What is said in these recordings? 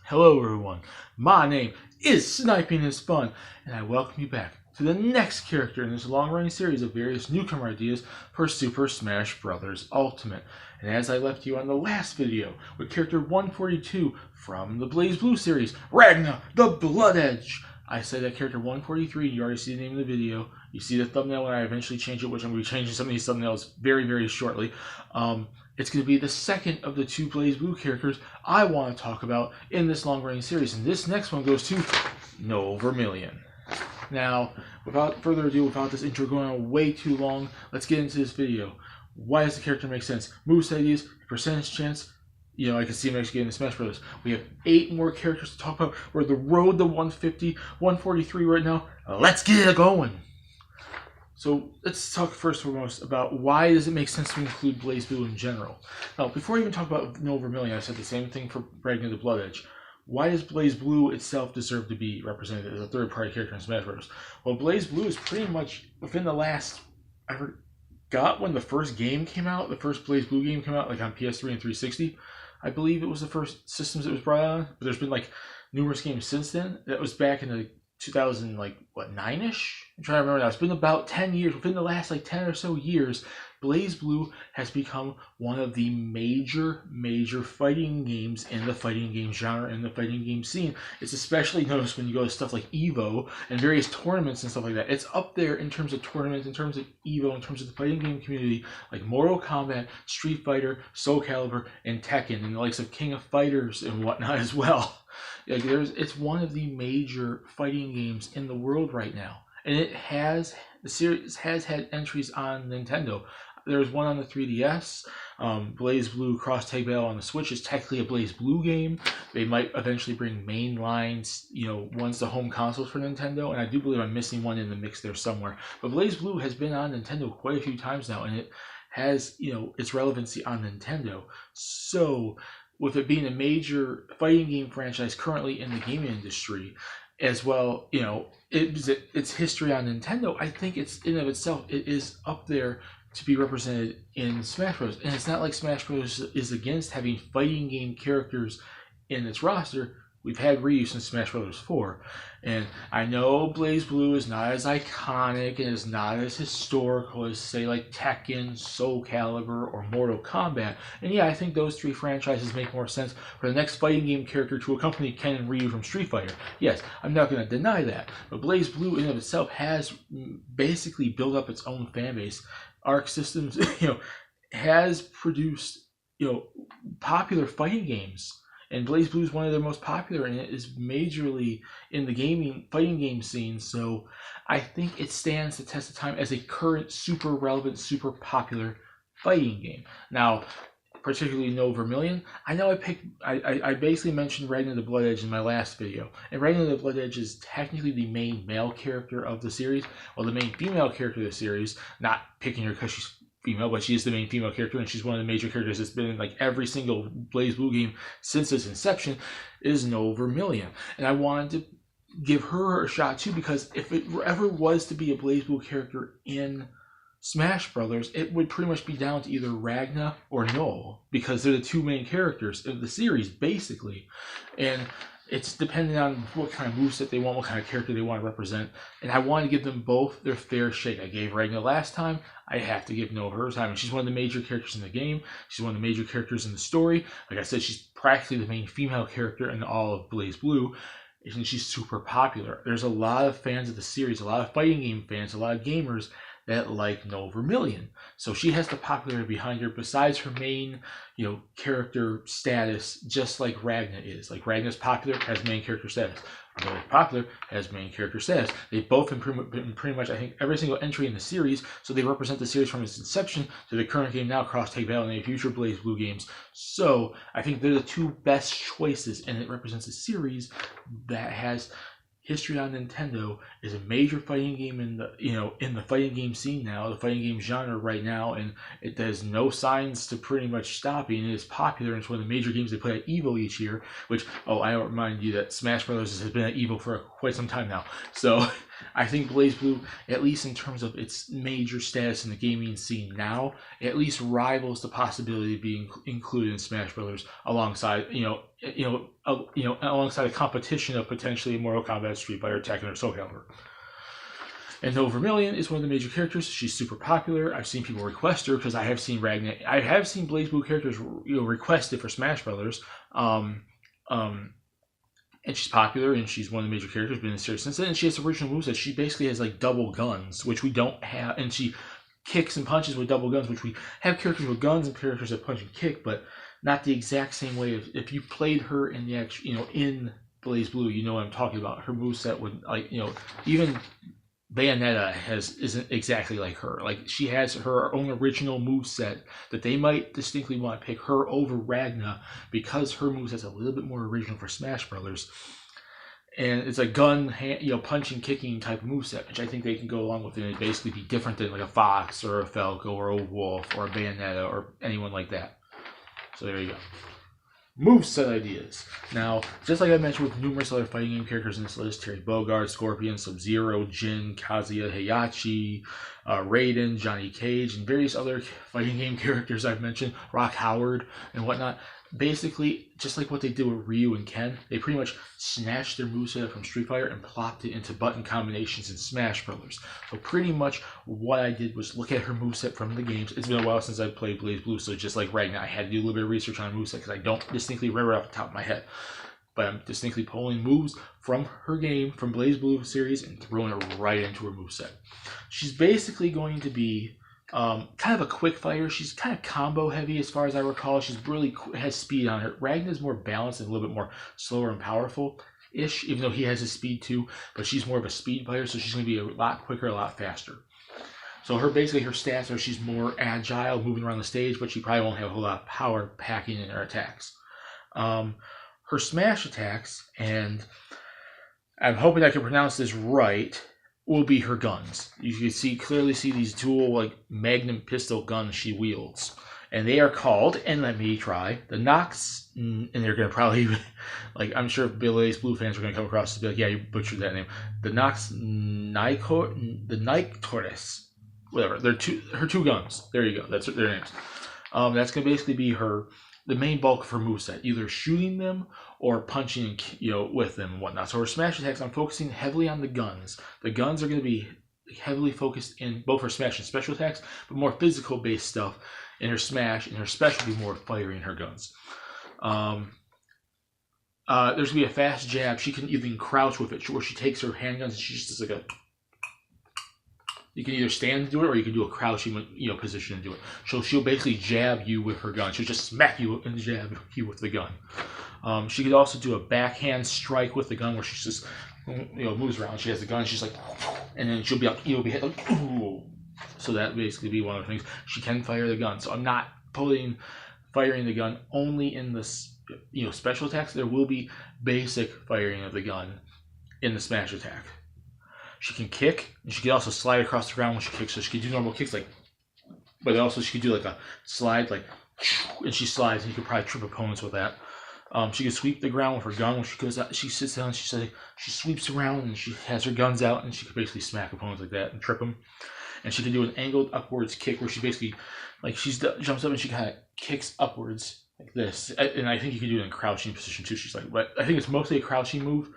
Hello everyone, my name is Sniping is Fun, and I welcome you back to the next character in this long-running series of various newcomer ideas for Super Smash Bros. Ultimate. And as I left you on the last video with character 142 from the BlazBlue series, Ragna the Blood Edge, I said that character 143, you already see the name of the video, you see the thumbnail when I eventually change it, which I'm going to be changing some of these thumbnails very, very shortly. It's going to be the second of the two BlazBlue characters I want to talk about in this long-running series. And this next one goes to Noel Vermillion. Now, without further ado, without this intro going on way too long, let's get into this video. Why does the character make sense? Moveset ideas, percentage chance. You know, I can see him actually getting the Smash Bros. We have 8 more characters to talk about. We're the road to 150, 143 right now. Let's get it going. So let's talk first and foremost about why does it make sense to include BlazBlue in general. Now, before I even talk about Noel Vermillion, I said the same thing for Ragna the Blood Edge. Why does BlazBlue itself deserve to be represented as a third-party character in Smash Bros? Well, BlazBlue is pretty much within the last, I forgot when the first game came out, the first BlazBlue game came out, like on PS3 and 360. I believe it was the first systems it was brought on, but there's been like numerous games since then. That was back in the 2000, like, what, 9-ish? I'm trying to remember now. It's been about 10 years. Within the last, like, 10 or so years, BlazBlue has become one of the major fighting games in the fighting game genre, in the fighting game scene. It's especially noticed when you go to stuff like EVO and various tournaments and stuff like that. It's up there in terms of tournaments, in terms of EVO, in terms of the fighting game community, like Mortal Kombat, Street Fighter, Soul Calibur, and Tekken, and the likes of King of Fighters and whatnot as well. Like it's one of the major fighting games in the world right now, and the series has had entries on Nintendo. There's one on the 3DS. BlazBlue Cross Tag Battle on the Switch is technically a BlazBlue game. They might eventually bring mainlines, ones to home consoles for Nintendo, and I do believe I'm missing one in the mix there somewhere. But BlazBlue has been on Nintendo quite a few times now, and it has, its relevancy on Nintendo. So, with it being a major fighting game franchise currently in the gaming industry, as well, its history on Nintendo, I think it's in of itself, it is up there to be represented in Smash Bros. And it's not like Smash Bros. Is against having fighting game characters in its roster. We've had Ryu since Smash Bros. 4. And I know BlazBlue is not as iconic and is not as historical as, say, like Tekken, Soul Calibur, or Mortal Kombat. And yeah, I think those 3 franchises make more sense for the next fighting game character to accompany Ken and Ryu from Street Fighter. Yes, I'm not going to deny that. But BlazBlue in of itself has basically built up its own fan base. Arc Systems, has produced, popular fighting games. And BlazBlue is one of their most popular, and it is majorly in the fighting game scene. So I think it stands the test of time as a current super relevant, super popular fighting game. Now, particularly Noel Vermillion, I know I basically mentioned Ragna the Blood Edge in my last video. And Ragna the Blood Edge is technically the main male character of the series. Well, the main female character of the series, not picking her because she's female, but she is the main female character, and she's one of the major characters that's been in like every single BlazBlue game since its inception, is Noel Vermillion. And I wanted to give her a shot too, because if it ever was to be a BlazBlue character in Smash Brothers, it would pretty much be down to either Ragna or Noel, because they're the 2 main characters of the series, basically. And it's depending on what kind of moveset they want, what kind of character they want to represent. And I want to give them both their fair shake. I gave Ragna last time. I have to give Noel her time. And she's one of the major characters in the game. She's one of the major characters in the story. Like I said, she's practically the main female character in all of BlazBlue. And she's super popular. There's a lot of fans of the series, a lot of fighting game fans, a lot of gamers that like Noel Vermillion. So she has the popularity behind her besides her main, character status, just like Ragna is. Like Ragna's popular, has main character status. Vermillion popular, has main character status. They've both been pretty much, I think, every single entry in the series, so they represent the series from its inception to the current game now, Cross Tag Battle, and any future BlazBlue games. So I think they're the 2 best choices, and it represents a series that has history on Nintendo, is a major fighting game in the in the fighting game scene now, the fighting game genre right now, and it has no signs to pretty much stopping. It is popular, and it's one of the major games they play at EVO each year, which, I don't remind you that Smash Bros. Has been at EVO for quite some time now. So I think BlazBlue, at least in terms of its major status in the gaming scene now, at least rivals the possibility of being included in Smash Bros. Alongside, alongside a competition of potentially Mortal Kombat, Street Fighter, Tekken, or Soul Calibur. And Noel Vermillion is one of the major characters. She's super popular. I've seen people request her because I have seen I have seen BlazBlue characters requested for Smash Brothers. And she's popular, and she's one of the major characters, been in the series since then. And she has original moves that she basically has like double guns, which we don't have. And she kicks and punches with double guns, which we have characters with guns and characters that punch and kick, but not the exact same way. If you played her in the actual, in BlazBlue, you know what I'm talking about. Her moveset would even Bayonetta isn't exactly like her. Like, she has her own original moveset that they might distinctly want to pick her over Ragna because her moveset's a little bit more original for Smash Brothers. And it's a gun, punching, kicking type of moveset, which I think they can go along with it and basically be different than like a Fox or a Falco or a Wolf or a Bayonetta or anyone like that. So there you go. Moveset ideas. Now, just like I mentioned with numerous other fighting game characters in this list, Terry Bogard, Scorpion, Sub-Zero, Jin, Kazuya, Heihachi, Raiden, Johnny Cage, and various other fighting game characters I've mentioned, Rock Howard, and whatnot. Basically, just like what they did with Ryu and Ken, they pretty much snatched their moveset from Street Fighter and plopped it into button combinations in Smash Brothers. So pretty much what I did was look at her moveset from the games. It's been a while since I've played BlazBlue, so just like right now, I had to do a little bit of research on moveset because I don't distinctly remember off the top of my head. But I'm distinctly pulling moves from her game, from BlazBlue series, and throwing it right into her moveset. She's basically going to be kind of a quick fighter. She's kind of combo heavy as far as I recall. She's really has speed on her. Ragna's more balanced and a little bit more slower and powerful-ish, even though he has his speed too. But she's more of a speed fighter, so she's going to be a lot quicker, a lot faster. So her stats are she's more agile, moving around the stage, but she probably won't have a whole lot of power packing in her attacks. Her smash attacks, and I'm hoping I can pronounce this right, will be her guns. You can clearly see these dual like magnum pistol guns she wields, and they are called, and let me try, the Nox. And they're gonna probably I'm sure BlazBlue fans are gonna come across to be like, yeah, you butchered that name. The Nox Nyctoris, whatever. Her two guns. There you go. That's their names. That's gonna basically be the main bulk of her moveset, either shooting them or punching, with them and whatnot. So her smash attacks, I'm focusing heavily on the guns. The guns are going to be heavily focused in both her smash and special attacks, but more physical-based stuff in her smash, and her special will be more firing her guns. There's going to be a fast jab. She can even crouch with it, where she takes her handguns and she just does like a... You can either stand and do it, or you can do a crouching, position and do it. So she'll basically jab you with her gun. She'll just smack you and jab you with the gun. She could also do a backhand strike with the gun, where she just, moves around. She has the gun. She's like, and then she'll be like, be hit like, ooh. So that basically be one of the things. She can fire the gun. So I'm not firing the gun only in the, special attacks. There will be basic firing of the gun in the smash attack. She can kick, and she can also slide across the ground when she kicks. So she can do normal kicks, but also she can do like a slide, and she slides, and you can probably trip opponents with that. She can sweep the ground with her gun. When she goes out, she sits down, she sweeps around, and she has her guns out, and she can basically smack opponents like that and trip them. And she can do an angled upwards kick, where she basically, she jumps up and she kind of kicks upwards like this. And I think you can do it in crouching position too. But I think it's mostly a crouching move,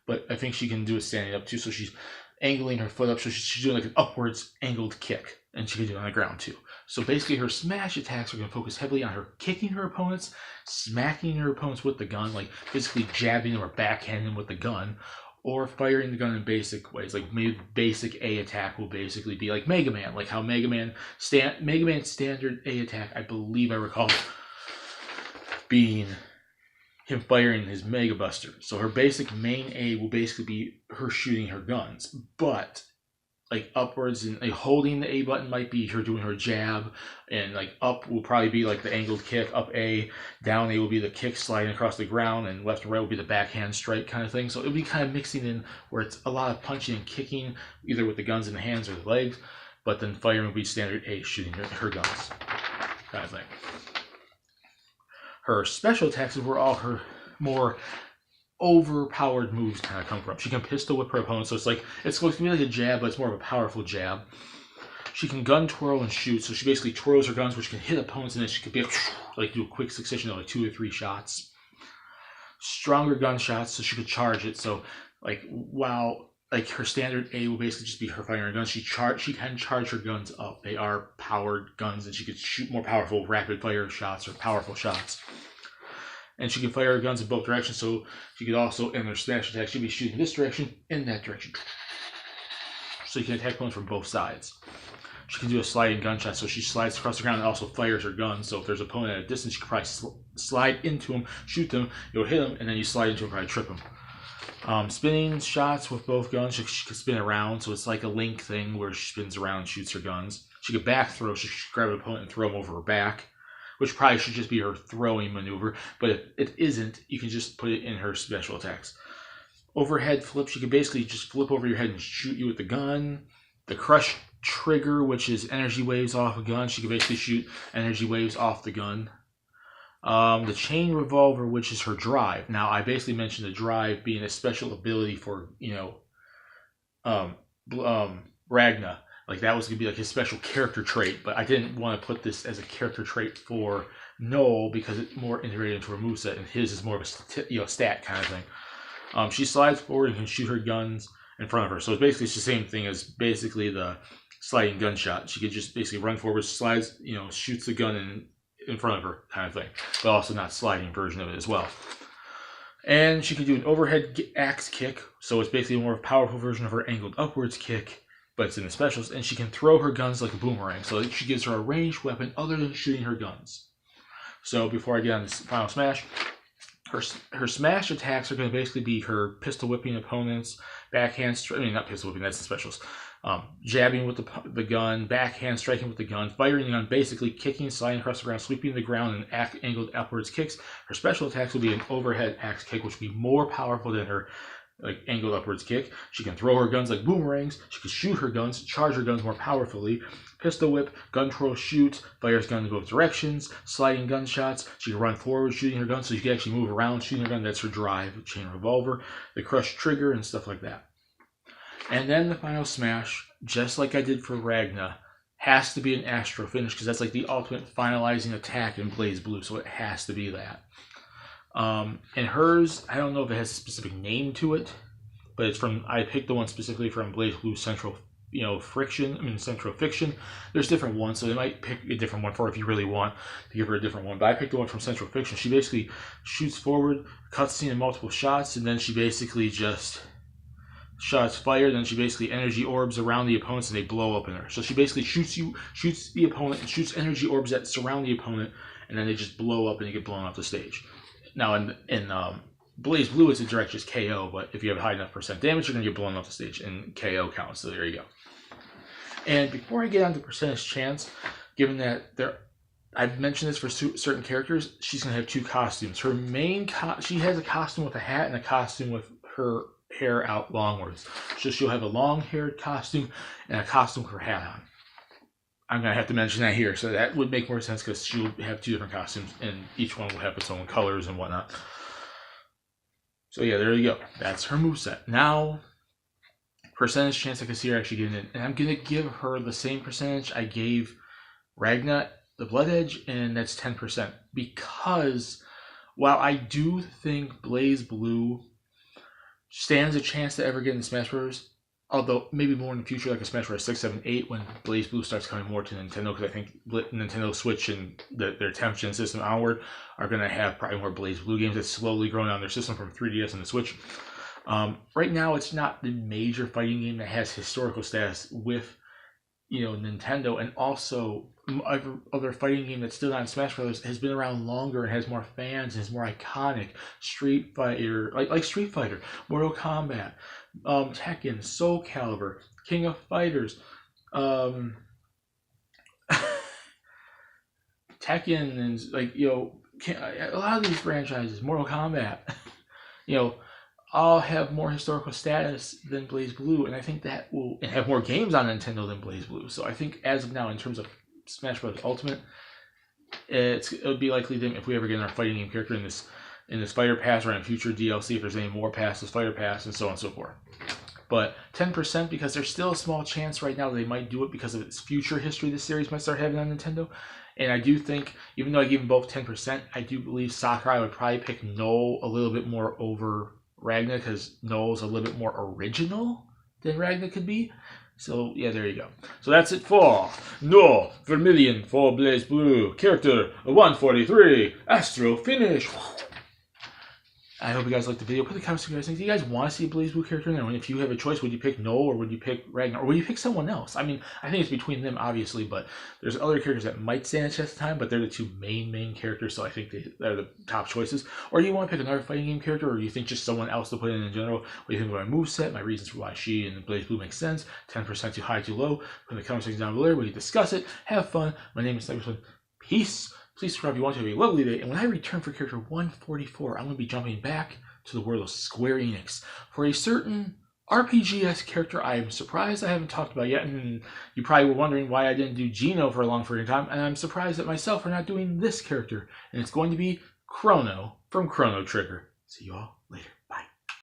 but I think she can do it standing up too. So she's angling her foot up, so she's doing like an upwards angled kick, and she can do it on the ground too. So basically her smash attacks are going to focus heavily on her kicking her opponents, smacking her opponents with the gun, like basically jabbing them or backhanding them with the gun, or firing the gun in basic ways. Like maybe basic A attack will basically be like Mega Man, like how Mega Man standard A attack, I believe I recall being him firing his Mega Buster. So her basic main A will basically be her shooting her guns, but upwards and holding the A button might be her doing her jab, and up will probably be like the angled kick, up A, down A will be the kick sliding across the ground, and left and right will be the backhand strike kind of thing. So it'll be kind of mixing in where it's a lot of punching and kicking, either with the guns in the hands or the legs, but then firing will be standard A, shooting her guns kind of thing. Her special attacks is where all her more overpowered moves kind of come from. She can pistol whip her opponent, so it's going to be like a jab, but it's more of a powerful jab. She can gun twirl and shoot, so she basically twirls her guns, which can hit opponents, and then she could be do a quick succession of 2 or 3 shots. stronger gunshots, so she could charge it. So like while like her standard A will basically just be her firing her guns, she can charge her guns up. They are powered guns, and she could shoot more powerful rapid fire shots or powerful shots. And she can fire her guns in both directions, so she could also, in her smash attack, she'd be shooting this direction and that direction. So you can attack opponents from both sides. She can do a sliding gunshot, so she slides across the ground and also fires her gun. So if there's an opponent at a distance, you can probably slide into them, shoot them, you'll hit them, and then you slide into them, probably trip them. Spinning shots with both guns, she can spin around, so it's like a Link thing where she spins around and shoots her guns. She could back throw, so she should grab an opponent and throw them over her back, which probably should just be her throwing maneuver, but if it isn't, you can just put it in her special attacks. Overhead flip, she can basically just flip over your head and shoot you with the gun. The crush trigger, which is energy waves off a gun, she can basically shoot energy waves off the gun. The chain revolver, which is her drive. Now, I basically mentioned the drive being a special ability for, Ragna. Like that was gonna be like his special character trait, but I didn't want to put this as a character trait for Noel because it's more integrated into her moveset, and his is more of a stat kind of thing. She slides forward and can shoot her guns in front of her. So it's basically the same thing as basically the sliding gunshot. She could just basically run forward, slides, shoots the gun in front of her kind of thing, but also not sliding version of it as well. And she can do an overhead axe kick, so it's basically a more powerful version of her angled upwards kick, but it's in the specials, and she can throw her guns like a boomerang, so she gives her a ranged weapon other than shooting her guns. So before I get on this final smash, her smash attacks are going to basically be her pistol whipping opponents, backhand, not pistol whipping, that's the specials, jabbing with the gun, backhand striking with the gun, firing the gun, basically kicking, sliding across the ground, sweeping the ground, and angled upwards kicks. Her special attacks will be an overhead axe kick, which will be more powerful than her angled upwards kick. She can throw her guns like boomerangs. She can shoot her guns, charge her guns more powerfully. Pistol whip, gun twirl, shoot, fires guns in both directions, sliding gunshots. She can run forward shooting her gun, so she can actually move around shooting her gun. That's her drive, chain revolver, the crush trigger, and stuff like that. And then the final smash, just like I did for Ragna, has to be an Astro finish because that's like the ultimate finalizing attack in Blaze Blue, so it has to be that. And hers, I don't know if it has a specific name to it, but it's I picked the one specifically from Blaze Blue Central, Central Fiction. There's different ones, so they might pick a different one for her if you really want to give her a different one. But I picked the one from Central Fiction. She basically shoots forward, cutscene in multiple shots, and then she basically just shots fired, then she basically energy orbs around the opponents and they blow up in her. So she basically shoots the opponent and shoots energy orbs that surround the opponent, and then they just blow up and they get blown off the stage. Now in Blaze Blue, it's a direct just KO, but if you have high enough percent damage, you're going to get blown off the stage, and KO counts, so there you go. And before I get on to percentage chance, given that I've mentioned this for certain characters, she's going to have two costumes. Her main she has a costume with a hat and a costume with her hair out longwards. So she'll have a long-haired costume and a costume with her hat on. I'm going to have to mention that here, so that would make more sense because she'll have two different costumes, and each one will have its own colors and whatnot. So yeah, there you go. That's her moveset. Now, percentage chance I can see her actually getting in. And I'm going to give her the same percentage I gave Ragna, the Blood Edge, and that's 10%. Because while I do think Blaze Blue stands a chance to ever get in Smash Bros., although maybe more in the future, like a Smash Bros. 6, 7, 8, when Blaze Blue starts coming more to Nintendo, because I think Nintendo Switch and their 10th gen system onward are going to have probably more Blaze Blue games that's slowly growing on their system from 3DS and the Switch. Right now, it's not the major fighting game that has historical status with Nintendo, and also other fighting game that's still not in Smash Bros. Has been around longer and has more fans and is more iconic. Street Fighter, like Street Fighter, Mortal Kombat, Tekken, Soul Calibur, King of Fighters, Tekken, and a lot of these franchises, Mortal Kombat, all have more historical status than Blaze Blue, and I think that will have more games on Nintendo than Blaze Blue. So I think as of now, in terms of Smash Bros. Ultimate, it would be likely that if we ever get our fighting game character in this Fighter Pass or in future DLC, if there's any more passes, Fighter Pass, and so on and so forth. But 10%, because there's still a small chance right now that they might do it because of its future history this series might start having on Nintendo. And I do think, even though I gave them both 10%, I do believe Sakurai would probably pick Noel a little bit more over Ragna because Noel's a little bit more original than Ragna could be. So, yeah, there you go. So that's it for Noel Vermillion for Blaze Blue. Character 143. Astro Finish. I hope you guys liked the video. Put in the comments what you guys think. Do you guys want to see a Blaze Blue character in there? And if you have a choice, would you pick Noel or would you pick Ragnar? Or would you pick someone else? I mean, I think it's between them, obviously, but there's other characters that might stand a test of time, but they're the two main characters, so I think they're the top choices. Or do you want to pick another fighting game character, or do you think just someone else to put in general? What do you think about my moveset, my reasons for why she and Blaze Blue make sense? 10% too high, too low? Put in the comment section down below. We can discuss it. Have fun. My name is Sniper. Peace. Please subscribe if you want to. Have a lovely day. And when I return for character 144, I'm going to be jumping back to the world of Square Enix for a certain RPG-esque character I'm surprised I haven't talked about yet, and you probably were wondering why I didn't do Gino for a long period of time, and I'm surprised at myself for not doing this character, and it's going to be Chrono from Chrono Trigger. See you all later.